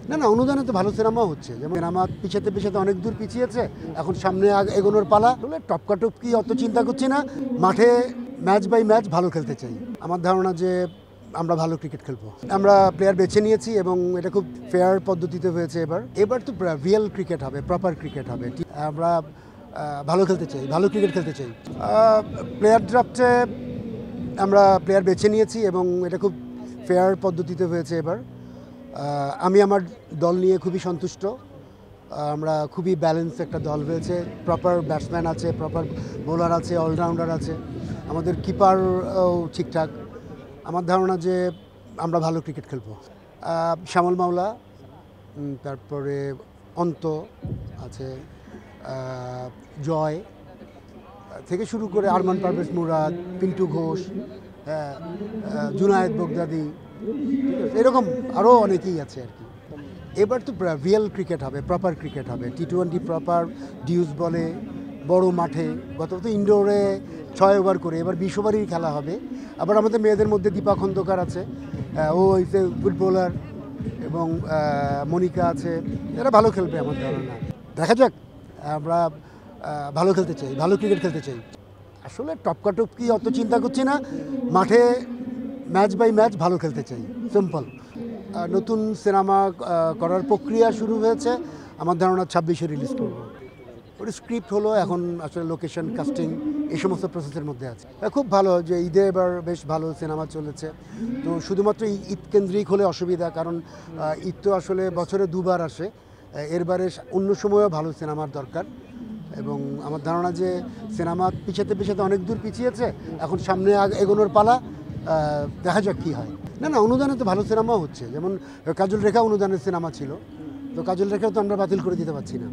না, না, অনুদানে তো ভালো সিনেমাও হচ্ছে। যেমন সিনেমা পিছাতে পিছাতে অনেক দূর পিছিয়েছে, এখন সামনে এগোনোর পালা। আসলে টপকাটপকি অত চিন্তা করছি না, মাঠে ম্যাচ বাই ম্যাচ ভালো খেলতে চাই। আমার ধারণা যে আমরা ভালো ক্রিকেট খেলবো। আমরা প্লেয়ার বেছে নিয়েছি এবং এটা খুব ফেয়ার পদ্ধতিতে হয়েছে। এবার তো রিয়েল ক্রিকেট হবে, প্রপার ক্রিকেট হবে। আমরা ভালো খেলতে চাই, ভালো ক্রিকেট খেলতে চাই। প্লেয়ার ড্রাফটে আমরা প্লেয়ার বেছে নিয়েছি এবং এটা খুব ফেয়ার পদ্ধতিতে হয়েছে। আমি আমার দল নিয়ে খুবই সন্তুষ্ট। আমরা খুবই ব্যালেন্স একটা দল হয়েছে, প্রপার ব্যাটসম্যান আছে, প্রপার বোলার আছে, অলরাউন্ডার আছে, আমাদের কিপারও ঠিকঠাক। আমার ধারণা যে আমরা ভালো ক্রিকেট খেলবো। শ্যামল মাওলা, তারপরে অন্ত আছে, জয় থেকে শুরু করে আরমান পারভেজ মুরাদ, পিন্টু ঘোষ, জুনায়েদ বগদাদি, এরকম আরও অনেকেই আছে আর কি। এবার তো রিয়েল ক্রিকেট হবে, প্রপার ক্রিকেট হবে। টি-20 প্রপার ডিউজ বলে, বড় মাঠে। গত তো ইনডোরে 6 ওভার করে, এবার 20 ওভারই খেলা হবে। আবার আমাদের মেয়েদের মধ্যে দীপা খন্দকার আছে, ও হচ্ছে ফুটবলার, এবং মনিকা আছে, এরা ভালো খেলবে আমার ধারণা। দেখা যাক, আমরা ভালো খেলতে চাই, ভালো ক্রিকেট খেলতে চাই। আসলে টপকাটপকি অত চিন্তা করছি না, মাঠে ম্যাচ বাই ম্যাচ ভালো খেলতে চাই, সিম্পল। নতুন সিনেমা করার প্রক্রিয়া শুরু হয়েছে, আমার ধারণা 26-এ রিলিজ করব। ওর স্ক্রিপ্ট হলো, এখন আসলে লোকেশন, কাস্টিং, এই সমস্ত প্রসেসের মধ্যে আছে। খুব ভালো যে ঈদে এবার বেশ ভালো সিনেমা চলেছে। তো শুধুমাত্র ঈদ কেন্দ্রিক হলে অসুবিধা, কারণ ঈদ তো আসলে বছরে দুবার আসে। এরবারে অন্য সময়ও ভালো সিনেমার দরকার, এবং আমার ধারণা যে সিনেমা পিছাতে পিছাতে অনেক দূর পিছিয়েছে, এখন সামনে এগোনোর পালা। দেখা যাক কী হয়। না, না, অনুদানে তো ভালো সিনেমাও হচ্ছে। যেমন কাজল রেখা অনুদানের সিনেমা ছিল, তো কাজল রেখাও তো আমরা বাতিল করে দিতে পারছি না।